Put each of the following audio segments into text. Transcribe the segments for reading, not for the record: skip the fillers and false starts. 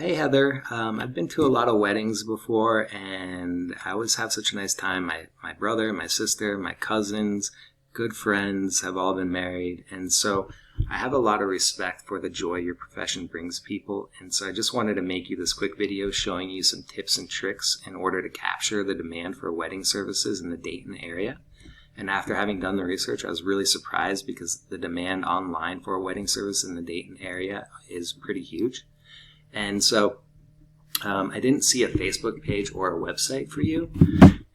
Hey Heather, I've been to a lot of weddings before and I always have such a nice time. My brother, my sister, my cousins, good friends have all been married, and so I have a lot of respect for the joy your profession brings people, and so I just wanted to make you this quick video showing you some tips and tricks in order to capture the demand for wedding services in the Dayton area. And after having done the research, I was really surprised because the demand online for a wedding service in the Dayton area is pretty huge. And so I didn't see a Facebook page or a website for you.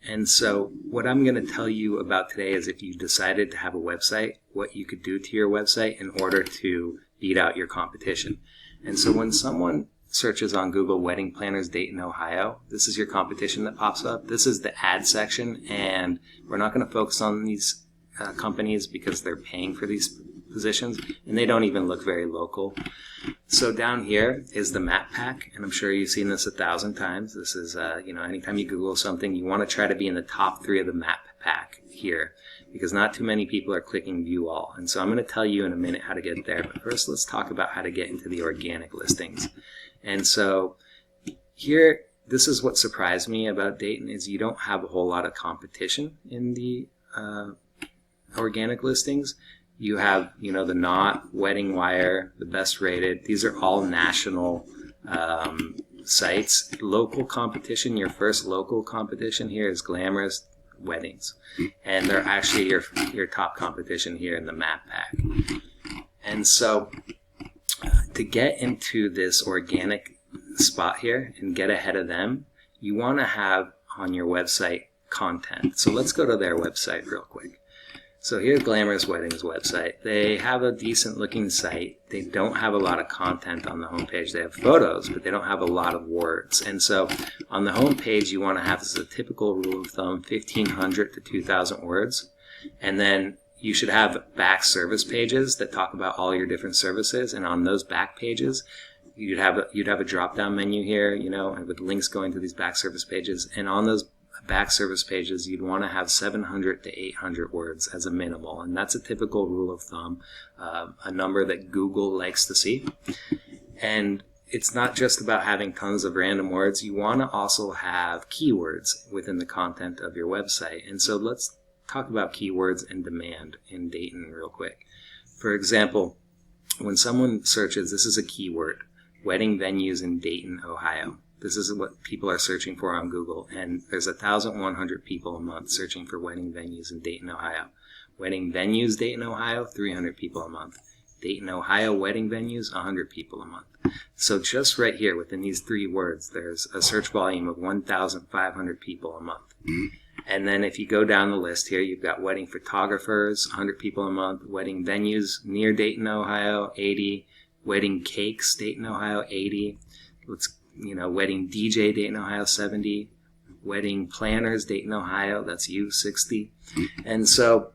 And so what I'm going to tell you about today is if you decided to have a website, what you could do to your website in order to beat out your competition. And so when someone searches on Google Wedding Planners Dayton, Ohio, this is your competition that pops up. This is the ad section, and we're not going to focus on these companies because they're paying for these positions, and they don't even look very local. So down here is the map pack, and I'm sure you've seen this 1,000 times. This is, anytime you Google something, you want to try to be in the top 3 of the map pack here, because not too many people are clicking view all. And so I'm going to tell you in a minute how to get there, but first let's talk about how to get into the organic listings. And so here, this is what surprised me about Dayton, is you don't have a whole lot of competition in the organic listings. You have, the Knot, Wedding Wire, the Best Rated. These are all national sites. Local competition, your first local competition here is Glamorous Weddings. And they're actually your top competition here in the map pack. And so to get into this organic spot here and get ahead of them, you want to have on your website content. So let's go to their website real quick. So here's Glamorous Weddings website. They have a decent looking site. They don't have a lot of content on the homepage. They have photos, but they don't have a lot of words. And so on the homepage, you want to have, as a typical rule of thumb, 1,500 to 2,000 words. And then you should have back service pages that talk about all your different services. And on those back pages, you'd have a drop-down menu here, and with links going to these back service pages. And on those back service pages, you'd want to have 700 to 800 words as a minimal, and that's a typical rule of thumb, a number that Google likes to see. And it's not just about having tons of random words. You want to also have keywords within the content of your website. And so let's talk about keywords and demand in Dayton real quick. For example, when someone searches, this is a keyword, wedding venues in Dayton, Ohio. This is what people are searching for on Google, and there's 1,100 people a month searching for wedding venues in Dayton, Ohio. Wedding venues, Dayton, Ohio, 300 people a month. Dayton, Ohio, wedding venues, 100 people a month. So just right here within these 3 words, there's a search volume of 1,500 people a month. And then if you go down the list here, you've got wedding photographers, 100 people a month. Wedding venues near Dayton, Ohio, 80. Wedding cakes, Dayton, Ohio, 80. Wedding DJ, Dayton, Ohio, 70. Wedding planners, Dayton, Ohio, that's you, 60. And so,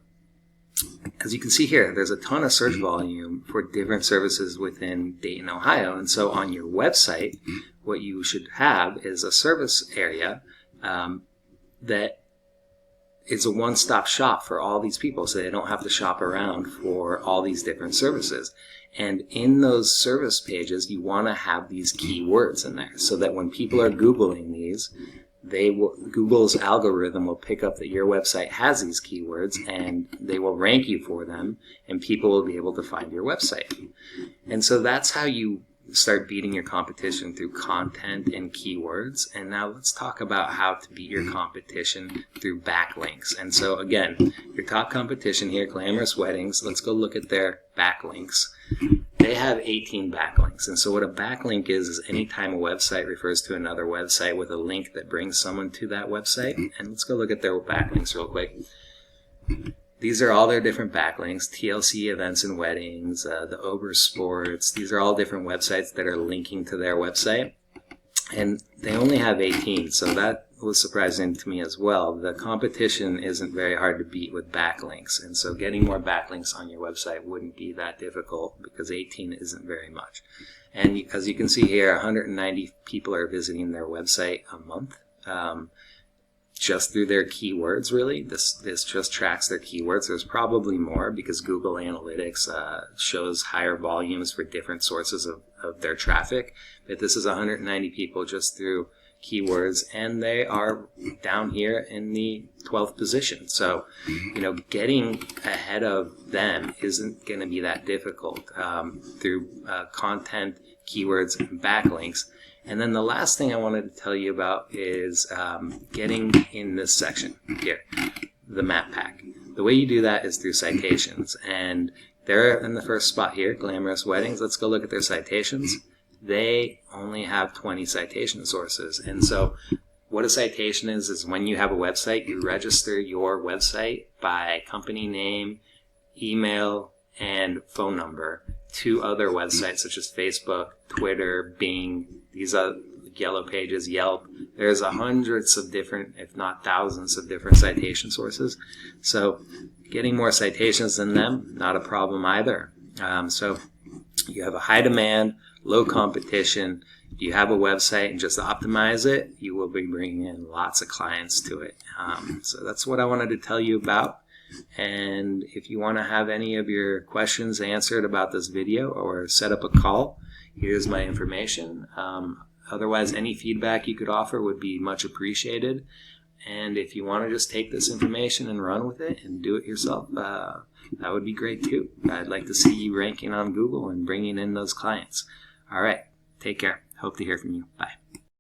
as you can see here, there's a ton of search volume for different services within Dayton, Ohio. And so on your website, what you should have is a service area that is a one-stop shop for all these people, so they don't have to shop around for all these different services. And in those service pages, you want to have these keywords in there so that when people are Googling these, Google's algorithm will pick up that your website has these keywords, and they will rank you for them, and people will be able to find your website. And so that's how you start beating your competition, through content and keywords. And now let's talk about how to beat your competition through backlinks. And so again, your top competition here, Glamorous Weddings, let's go look at their backlinks. They have 18 backlinks. And so what a backlink is anytime a website refers to another website with a link that brings someone to that website. And let's go look at their backlinks real quick. These are all their different backlinks: TLC Events and Weddings, the Ober Sports. These are all different websites that are linking to their website. And they only have 18, so that was surprising to me as well. The competition isn't very hard to beat with backlinks, and so getting more backlinks on your website wouldn't be that difficult because 18 isn't very much. And as you can see here, 190 people are visiting their website a month. just through their keywords, really. This just tracks their keywords. There's probably more because Google Analytics shows higher volumes for different sources of their traffic. But this is 190 people just through keywords, and they are down here in the 12th position. So, getting ahead of them isn't going to be that difficult through content, keywords, and backlinks. And then the last thing I wanted to tell you about is getting in this section here, the map pack. The way you do that is through citations. And they're in the first spot here, Glamorous Weddings. Let's go look at their citations. They only have 20 citation sources. And so what a citation is when you have a website, you register your website by company name, email, and phone number to other websites such as Facebook, Twitter, Bing, these are Yellow Pages, Yelp. There's hundreds of different, if not thousands of different citation sources. So getting more citations than them, not a problem either. So you have a high demand, low competition. If you have a website and just optimize it, you will be bringing in lots of clients to it. So that's what I wanted to tell you about. And if you want to have any of your questions answered about this video or set up a call, here's my information. Otherwise, any feedback you could offer would be much appreciated. And if you want to just take this information and run with it and do it yourself, that would be great too. I'd like to see you ranking on Google and bringing in those clients. All right, take care. Hope to hear from you. Bye.